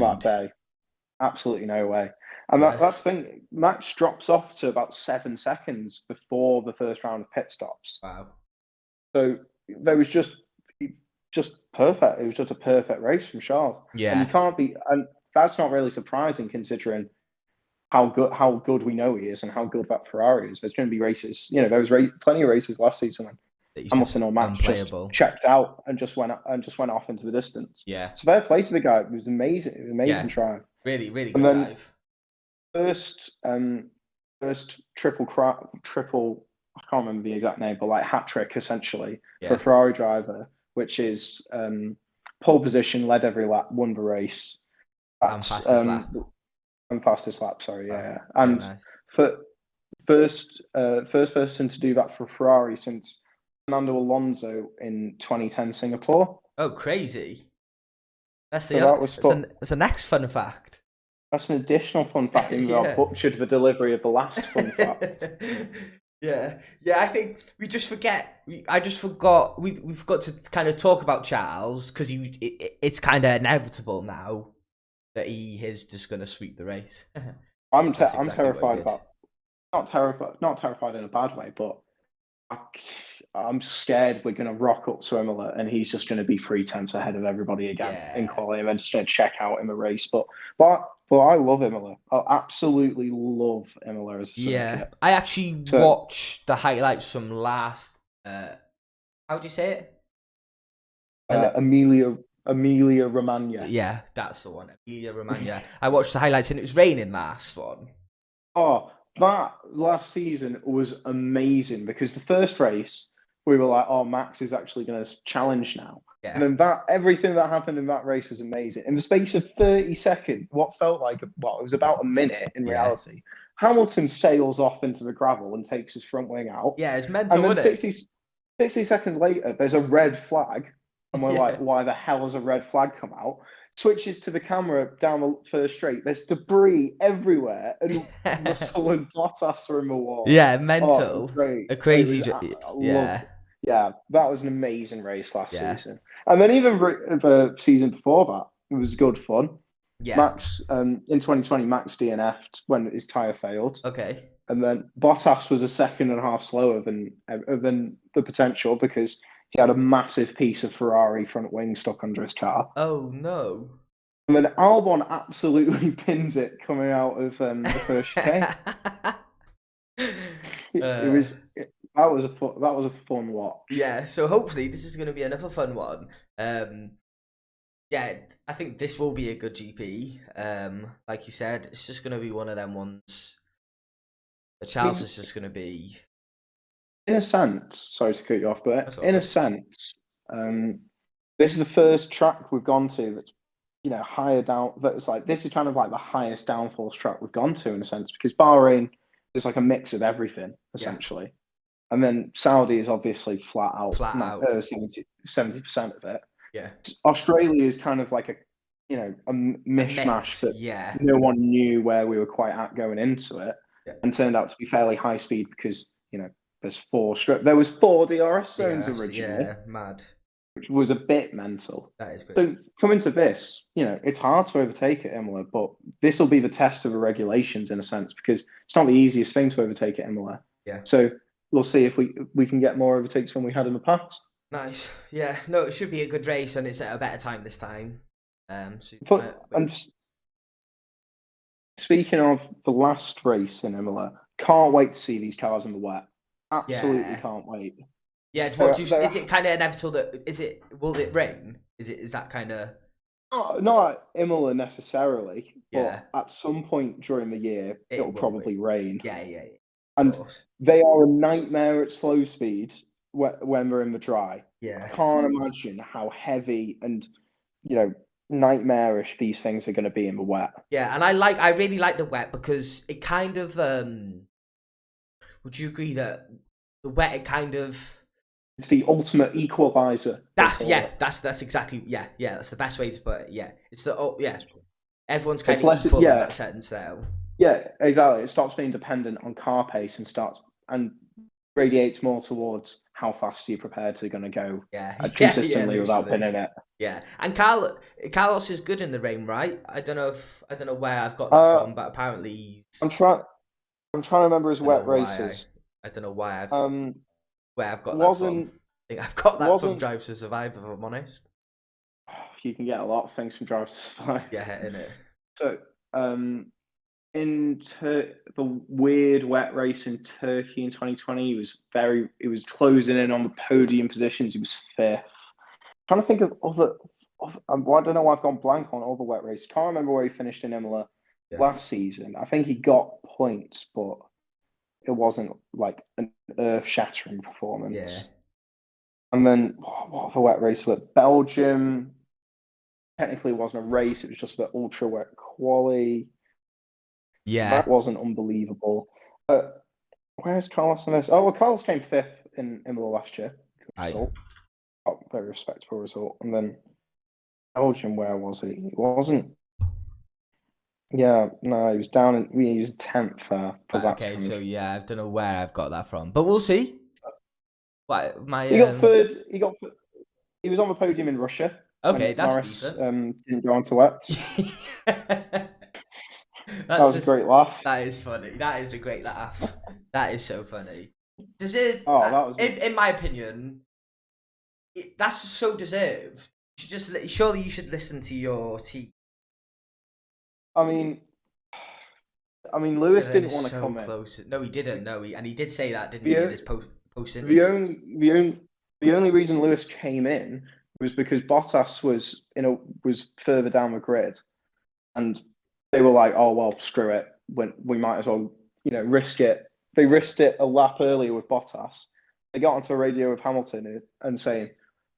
S2: that day. Absolutely no way. And that's the thing. Max drops off to about 7 seconds before the first round of pit stops.
S1: Wow.
S2: So there was just perfect. It was just a perfect race from Charles.
S1: Yeah.
S2: And you can't be, and that's not really surprising considering how good we know he is and how good that Ferrari is. There's going to be races. There was plenty of races last season when Hamilton or Max just checked out and just went off into the distance.
S1: Yeah.
S2: So fair play to the guy. It was amazing. It was an amazing drive.
S1: Really, really good drive.
S2: First triple. I can't remember the exact name, but like hat trick essentially for a Ferrari driver, which is pole position, led every lap, won the race.
S1: And fastest lap.
S2: And fastest lap, sorry, yeah. And for first person to do that for Ferrari since Fernando Alonso in 2010 Singapore.
S1: Oh, crazy! That's the that's the next fun fact.
S2: That's an additional fun fact. I butchered the delivery of the last fun fact.
S1: Yeah. I think we just forget. I just forgot. We've got to kind of talk about Charles because it's kind of inevitable now that he is just going to sweep the race.
S2: I'm terrified about. Not terrified in a bad way, but I'm scared we're going to rock up to Imola and he's just going to be 3 tenths ahead of everybody again in quality and then just going to check out in the race. But I love Imola. I absolutely love Imola as a circuit.
S1: Yeah, I actually watched the highlights from last. How do you say it?
S2: Emilia Romagna.
S1: Yeah, that's the one. Emilia Romagna. I watched the highlights and it was raining last one.
S2: Oh, that last season was amazing because the first race we were like, oh, Max is actually going to challenge now. And
S1: Yeah,
S2: then that everything that happened in that race was amazing. In the space of 30 seconds, what felt like well, it was about a minute in
S1: yeah,
S2: reality. Hamilton sails off into the gravel and takes his front wing out.
S1: yeah. It's
S2: And
S1: mental,
S2: then
S1: isn't it?
S2: 60 seconds later, there's a red flag. And we're like,
S1: Yeah.
S2: why the hell has a red flag come out? Switches to the camera down the first straight. There's debris everywhere, and Russell and Bottas are in the wall.
S1: Yeah,
S2: Oh, it was
S1: mental.
S2: great.
S1: A
S2: It
S1: crazy.
S2: was, I loved
S1: Yeah,
S2: it. Yeah, that was an amazing race last
S1: yeah,
S2: season. And then even the season before that, it was good fun.
S1: yeah.
S2: Max, in 2020, Max DNF'd when his tyre failed.
S1: Okay.
S2: And then Bottas was a second and a half slower than the potential because he had a massive piece of Ferrari front wing stuck under his car.
S1: Oh no.
S2: And then Albon absolutely pins it coming out of the first chicane. It
S1: uh,
S2: was that was a fun watch.
S1: yeah. So hopefully this is going to be another fun one. Um, yeah, I think this will be a good GP. Like you said, it's just going to be one of them ones. The
S2: I
S1: Charles
S2: mean,
S1: is just going to be.
S2: in a sense, sorry to cut you off, but
S1: That's all
S2: in a
S1: right.
S2: sense, um, this is the first track we've gone to that's higher down. That's like this is kind of like the highest downforce track we've gone to in a sense because Bahrain is like a mix of everything
S1: Yeah,
S2: essentially, and then Saudi is obviously flat out
S1: flat out.
S2: 70% of it.
S1: Yeah,
S2: Australia is kind of like a
S1: a
S2: mishmash
S1: mix.
S2: that
S1: Yeah,
S2: no one knew where we were quite at going into it,
S1: yeah.
S2: and turned out to be fairly high speed because there was four DRS zones
S1: DRS.
S2: originally,
S1: Yeah, mad.
S2: which was a bit mental.
S1: That is great.
S2: So coming to this, it's hard to overtake at Imola, but this will be the test of the regulations in a sense because it's not the easiest thing to overtake at Imola.
S1: Yeah.
S2: So we'll see if we can get more overtakes than we had in the past.
S1: Nice. Yeah. No, it should be a good race, and it's at a better time this time. So
S2: But I'm just speaking of the last race in Imola, can't wait to see these cars in the wet. Absolutely
S1: yeah,
S2: can't wait.
S1: yeah. What
S2: They're,
S1: do you,
S2: they're
S1: is it kind of inevitable that is it? Will it rain? Is that kind of
S2: not at Imola necessarily,
S1: yeah?
S2: but at some point during the year,
S1: It
S2: it'll
S1: will be.
S2: probably rain.
S1: Yeah, yeah, yeah. Of
S2: And
S1: course.
S2: they are a nightmare at slow speed when we're in the dry. I
S1: Yeah.
S2: can't imagine how heavy and you know nightmarish these things are going to be in the wet.
S1: Yeah, and I really like the wet because it kind of would you agree that the wet it kind of
S2: It's the ultimate equalizer. They
S1: that's
S2: call
S1: yeah,
S2: it.
S1: that's exactly yeah, that's the best way to put it. Yeah. It's the yeah. Everyone's kind
S2: It's
S1: of
S2: less,
S1: equal in
S2: yeah,
S1: that sense though.
S2: yeah, exactly. It stops being dependent on car pace and radiates more towards how fast you're prepared to going to go
S1: Yeah. Yeah,
S2: consistently without
S1: literally.
S2: pinning it.
S1: Yeah. And Carlos is good in the rain, right? I don't know where I've got that
S2: Uh,
S1: from, but apparently
S2: I'm
S1: he's
S2: trying. I'm trying to remember his
S1: I don't know
S2: wet
S1: why
S2: races.
S1: I don't know why
S2: Um,
S1: where I've got that from.
S2: wasn't
S1: I think I've got that from
S2: wasn't.
S1: Drive to Survive, if I'm honest.
S2: You can get a lot of things from Drive to Survive.
S1: Yeah, in it.
S2: So, the weird wet race in Turkey in 2020, he was closing in on the podium positions. He was fifth. Trying to think of other. I don't know why I've gone blank on other wet races. Can't remember where he finished in Imola
S1: Yeah.
S2: last season. I think he got points, but it wasn't like an earth-shattering
S1: Yeah.
S2: performance. And then what other wet race was it? Belgium. Technically, wasn't a race. It was just the ultra wet quali.
S1: Yeah.
S2: That wasn't unbelievable. But where's Carlos in this? Oh, well, Carlos came fifth in Imola last year. Good
S1: Aye.
S2: result. Oh, very respectable result. And then Belgium, where was he? He wasn't. Yeah, no, he was down in. He was 10th there. But that's
S1: Okay,
S2: kind
S1: so
S2: of.
S1: yeah, I don't know where I've got that from, but we'll see. What my
S2: He got third. He was on the podium in Russia
S1: okay,
S2: when
S1: that's
S2: Norris
S1: decent.
S2: didn't go on to wets. That
S1: That's
S2: was a
S1: just
S2: great laugh.
S1: that is funny. That is a great laugh. That is so funny. This is,
S2: Oh, that was.
S1: in my opinion, that's just so deserved. You should surely you should listen to your team.
S2: I mean, Lewis
S1: And then
S2: didn't
S1: it's
S2: want to
S1: so
S2: come in.
S1: close. No, he didn't. No, and he did say that, didn't he, in
S2: The
S1: his post
S2: the
S1: interview?
S2: only the only the only reason Lewis came in was because Bottas was further down the grid, and they were like, "Oh well, screw it. When we might as well risk it. They risked it a lap earlier with Bottas. They got onto a radio with Hamilton and saying,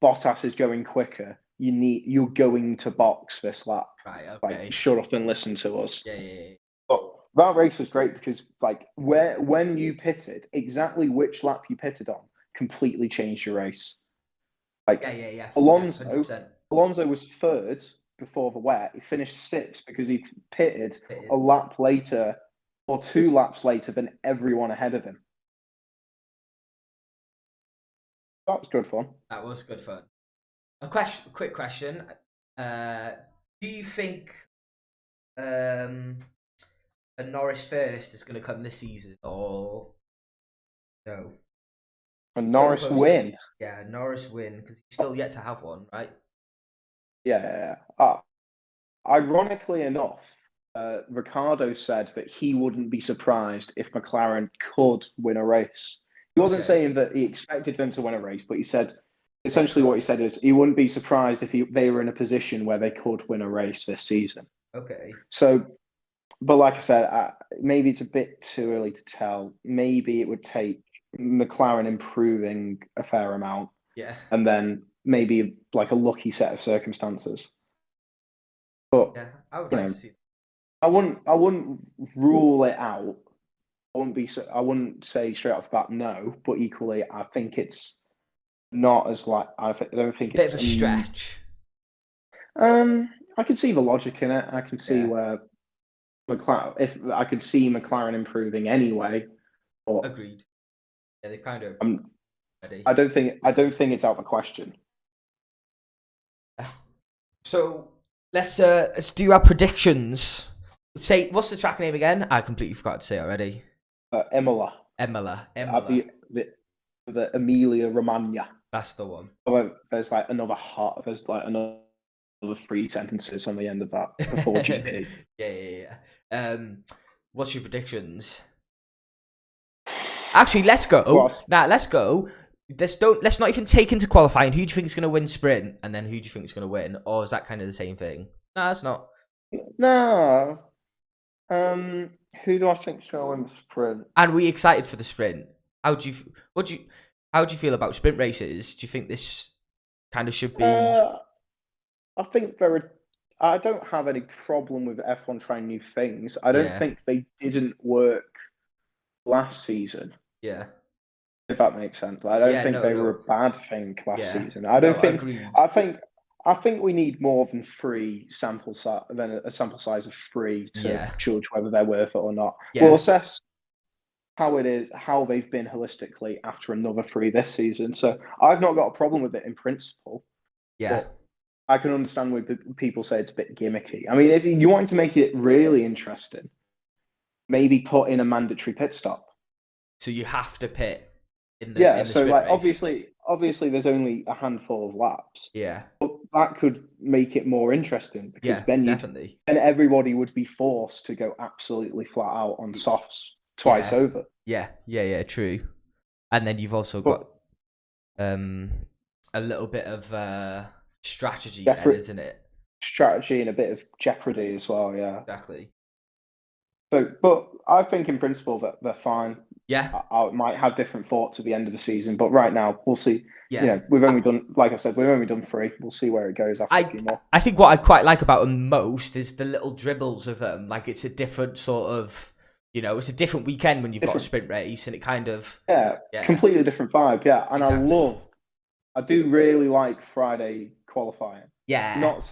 S2: Bottas is going quicker. You're going to box this lap.
S1: Right.
S2: Like,
S1: Okay.
S2: shut up and listen to us.
S1: Yeah.
S2: But that race was great because, like, when you pitted, exactly which lap you pitted on completely changed your race. Like,
S1: Yeah.
S2: Alonso,
S1: 100%.
S2: Alonso was third before the wet. He finished sixth because he pitted a lap later or 2 laps later than everyone ahead of him. That was good fun.
S1: That was good fun. Quick question. Do you think a Norris first is going to come this season, or no?
S2: A Norris win.
S1: Yeah, Norris win because he's still yet to have one, right?
S2: Yeah. Ironically enough, Ricardo said that he wouldn't be surprised if McLaren could win a race. He wasn't saying that he expected them to win a race, but he said essentially what he said is he wouldn't be surprised if they were in a position where they could win a race this season.
S1: Okay.
S2: So, but like I said, maybe it's a bit too early to tell. Maybe it would take McLaren improving a fair amount.
S1: Yeah.
S2: And then maybe like a lucky set of circumstances. But
S1: yeah, I would like to see.
S2: I wouldn't rule it out. I wouldn't say straight off the bat no. But equally, I think it's not as like I don't think
S1: Bit
S2: it's
S1: of a stretch.
S2: I can see the logic in it. I can see where McLaren. If I could see McLaren improving anyway. But
S1: agreed. Yeah, they've kind of.
S2: I don't think it's out of the question.
S1: So let's do our predictions. Say, what's the track name again? I completely forgot to say it already.
S2: Imola. The Emilia Romagna.
S1: That's the one.
S2: There's like another 3 sentences on the end of that before GP.
S1: Yeah. What's your predictions? Actually, let's go. Let's go. Let's not even take into qualifying. Who do you think is going to win sprint, and then who do you think is going to win, or is that kind of the same thing? No, it's not.
S2: No. Who do I think is going to win the sprint?
S1: And we excited for the sprint. How do you feel about sprint races? Do you think this kind of should be?
S2: I think I don't have any problem with F1 trying new things. I don't think they didn't work last season.
S1: Yeah.
S2: If that makes sense. I don't think they were a bad thing last season.
S1: Agreed.
S2: I think we need more than a sample size of 3 to judge whether they're worth it or not. Yeah. We'll assess how they've been holistically after another 3 this season. So I've not got a problem with it in principle.
S1: Yeah.
S2: But I can understand when people say it's a bit gimmicky. I mean, if you want to make it really interesting, maybe put in a mandatory pit stop.
S1: So you have to pit in the
S2: so like
S1: race.
S2: obviously there's only a handful of laps.
S1: Yeah.
S2: But that could make it more interesting because
S1: then
S2: everybody would be forced to go absolutely flat out on softs twice over.
S1: Yeah, true. And then you've also got a little bit of strategy then, isn't it?
S2: Strategy and a bit of jeopardy as well, yeah.
S1: Exactly.
S2: So, but I think in principle that they're fine.
S1: Yeah.
S2: I might have different thoughts at the end of the season, but right now we'll see.
S1: Yeah.
S2: We've only done, like I said, we've only done 3. We'll see where it goes after a few more.
S1: I think what I quite like about them most is the little dribbles of them. Like it's a different sort of, it's a different weekend when you've got a sprint race, and it kind of
S2: completely different vibe. Yeah, and exactly. I do really like Friday qualifying.
S1: Yeah.
S2: I'm not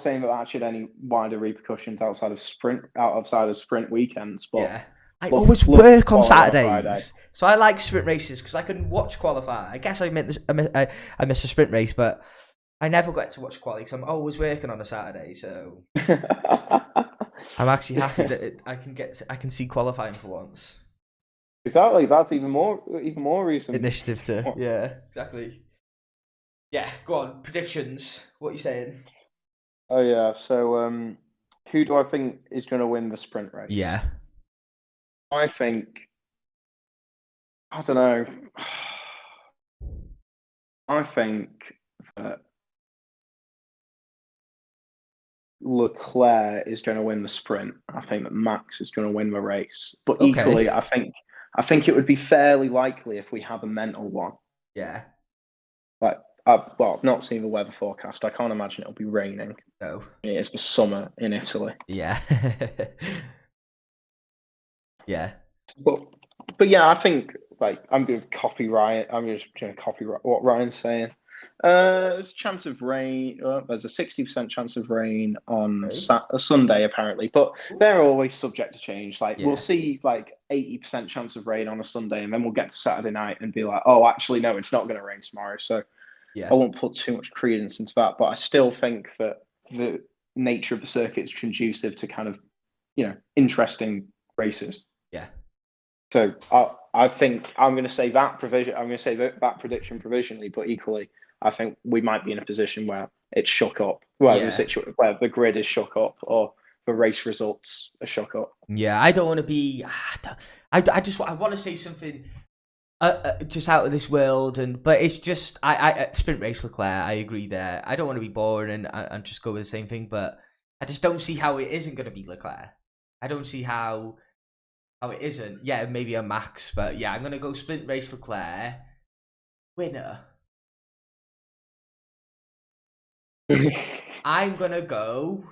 S2: saying that should any wider repercussions outside of sprint weekends, but
S1: I always work on Saturdays, so I like sprint races because I can watch qualify. I guess I miss a sprint race, but I never get to watch quality because I'm always working on a Saturday. So I'm actually happy that I can see qualifying for once.
S2: Exactly, that's even more reason.
S1: Initiative to exactly. Yeah, go on. Predictions. What are you saying?
S2: Oh yeah, so who do I think is going to win the sprint race?
S1: Yeah.
S2: I don't know. I think that Leclerc is going to win the sprint. I think that Max is going to win the race. But
S1: Okay.
S2: equally, I think it would be fairly likely if we have a mental one.
S1: Yeah.
S2: Like, I've not seen the weather forecast. I can't imagine it'll be raining.
S1: No.
S2: It is the summer in Italy.
S1: Yeah. Yeah.
S2: But but yeah, I think like I'm going to copy Ryan. I'm just going to copy what Ryan's saying. There's a chance of rain. There's a 60% chance of rain on
S1: Okay.
S2: Sunday, apparently, but they're always subject to change. Like we'll
S1: Yeah.
S2: see, like 80% chance of rain on a Sunday, and then we'll get to Saturday night and be like, oh, actually, no, it's not going to rain tomorrow. So I
S1: Yeah.
S2: won't put too much credence into that. But I still think that the nature of the circuit is conducive to kind of interesting races.
S1: Yeah.
S2: So I think I'm going to say that provision. I'm going to say that prediction provisionally, but equally, I think we might be in a position where it's shook up, where
S1: Yeah.
S2: where the grid is shook up, or the race results are shook up.
S1: Yeah. I don't want to be. I want to say something just out of this world, but it's just I sprint race Leclerc. I agree there. I don't want to be boring and just go with the same thing, but I just don't see how it isn't going to be Leclerc. I don't see how it isn't. Yeah, maybe a Max, but yeah, I'm gonna go sprint race Leclerc winner. I'm gonna go.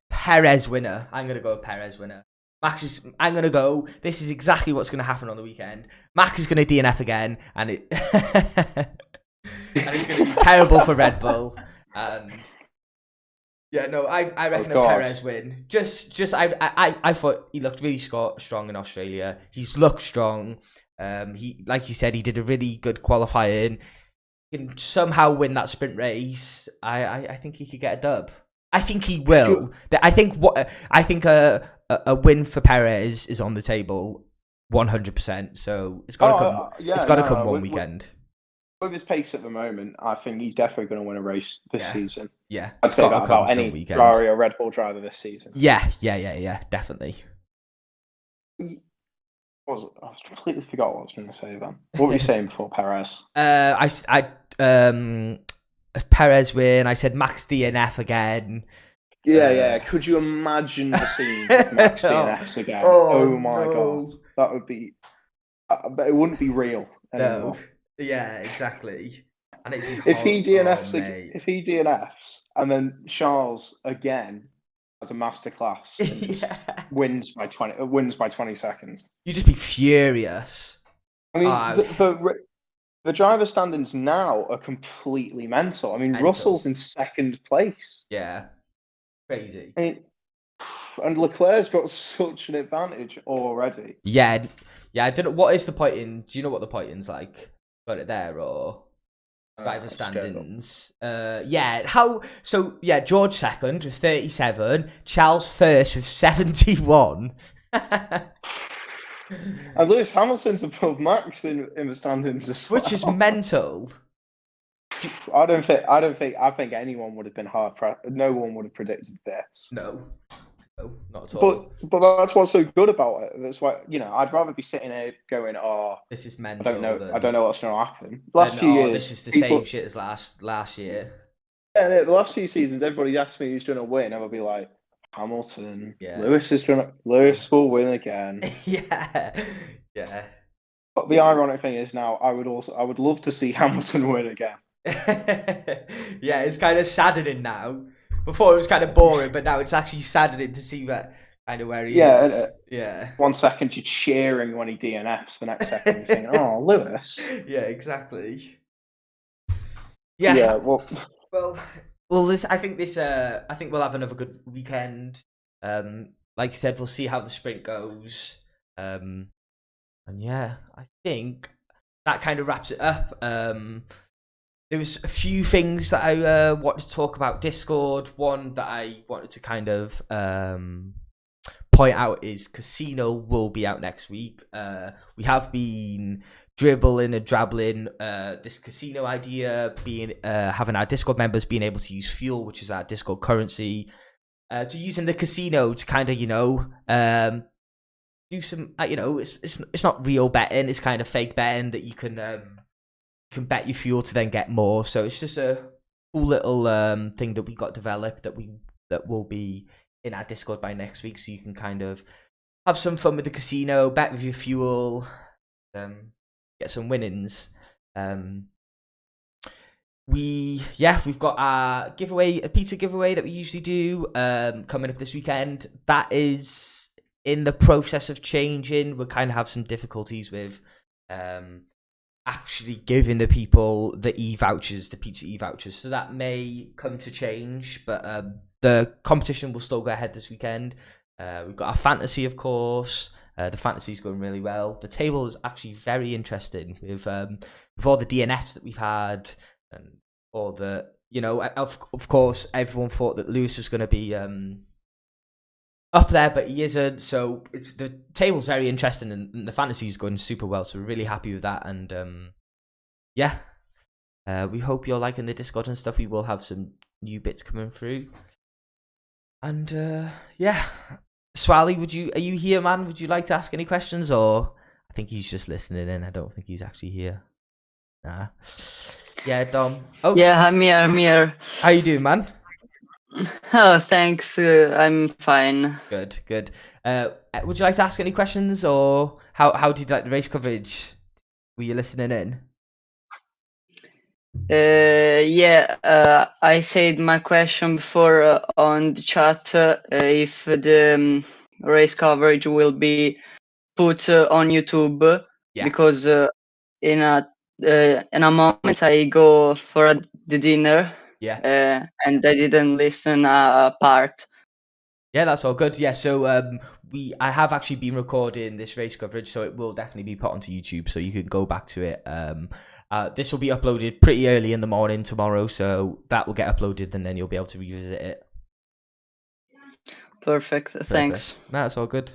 S1: Perez winner. I'm gonna go Perez winner. Max is. I'm gonna go. This is exactly what's gonna happen on the weekend. Max is gonna DNF again, and it and it's gonna be terrible for Red Bull. And yeah, no, I reckon a Perez win. I thought he looked really strong in Australia. He's looked strong. He, like you said, he did a really good qualifying. Can somehow win that sprint race. I think he could get a dub. I think he will. I think a win for Perez is on the table, 100%. So it's got to come. It's got to come one weekend.
S2: With his pace at the moment, I think he's definitely going to win a race this season.
S1: Yeah,
S2: I'd say that about any Ferrari or Red Bull driver this season.
S1: Yeah, definitely.
S2: I completely forgot what I was going to say then. What were you saying before Perez?
S1: Perez win. I said Max DNF again.
S2: Yeah. Could you imagine the scene of Max DNFs again? Oh my god, that would be. But it wouldn't be real anymore.
S1: No. Yeah, exactly. And
S2: if he DNFs, and then Charles again as a masterclass and wins by 20 seconds,
S1: you'd just be furious.
S2: I mean, the driver standings now are completely mental. I mean, Russell's in second place.
S1: Yeah, crazy.
S2: I mean, and Leclerc's got such an advantage already.
S1: Yeah. I don't know what is the point in. Do you know what the point in's like? Got it there or driver standings? How? So yeah, George second with 37, Charles first with 71.
S2: And Lewis Hamilton's above Max in the standings as well,
S1: which is mental.
S2: I think anyone would have been hard pressed. No one would have predicted this.
S1: No, not at all.
S2: But that's what's so good about it. That's why I'd rather be sitting here going, "Oh,
S1: this is mental."
S2: I don't know what's going to happen. Last few years,
S1: this is the same shit as last year.
S2: Yeah, the last few seasons, everybody asks me who's going to win, and I'll be like, Hamilton. Yeah. Lewis will win again.
S1: yeah.
S2: But the ironic thing is now, I would love to see Hamilton win again.
S1: Yeah, it's kind of saddening now. Before it was kind of boring, but now it's actually saddening to see that kind of where he is. Yeah.
S2: 1 second you're cheering when he DNFs, the next second you're thinking, "Oh, Lewis."
S1: Yeah, exactly.
S2: Yeah.
S1: Yeah. Well. I think we'll have another good weekend. Like you said, we'll see how the sprint goes. And yeah, I think that kind of wraps it up. There was a few things that I wanted to talk about Discord. One that I wanted to kind of point out is Casino will be out next week. We have been dribbling and drabbling this casino idea, being having our Discord members being able to use fuel, which is our Discord currency, to using the casino to kind of do some it's not real betting, it's kind of fake betting that you can bet your fuel to then get more. So it's just a cool little thing that we got developed that will be in our Discord by next week, so you can kind of have some fun with the casino, bet with your fuel, get some winnings. We've got our giveaway, a pizza giveaway that we usually do coming up this weekend. That is in the process of changing. We'll kind of have some difficulties with actually giving the people the e-vouchers, the pizza e-vouchers, so that may come to change, but the competition will still go ahead this weekend. We've got our fantasy, of course. The fantasy's going really well. The table is actually very interesting with all the DNFs that we've had, and all the, of course, everyone thought that Lewis was going to be up there, but he isn't. So the table's very interesting, and the fantasy's going super well. So we're really happy with that, and we hope you're liking the Discord and stuff. We will have some new bits coming through, and Swally, are you here, man? Would you like to ask any questions, or I think he's just listening in? I don't think he's actually here. Nah. Yeah, Dom. Oh,
S3: yeah, I'm here.
S1: How you doing, man?
S3: Oh, thanks. I'm fine.
S1: Good. Would you like to ask any questions, or how did you like the race coverage? Were you listening in?
S3: I said my question before on the chat, if the race coverage will be put on YouTube, because in a moment I go for the dinner, and I didn't listen a part.
S1: Yeah, that's all good. Yeah, so I have actually been recording this race coverage, so it will definitely be put onto YouTube, so you can go back to it. This will be uploaded pretty early in the morning tomorrow, so that will get uploaded, and then you'll be able to revisit it.
S3: Perfect. Thanks.
S1: No, that's all good.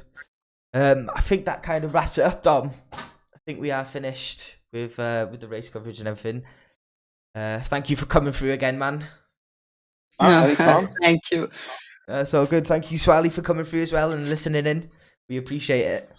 S1: I think that kind of wraps it up, Dom. I think we are finished with the race coverage and everything. Thank you for coming through again, man.
S3: Thank you.
S1: That's all good. Thank you, Swally, for coming through as well and listening in. We appreciate it.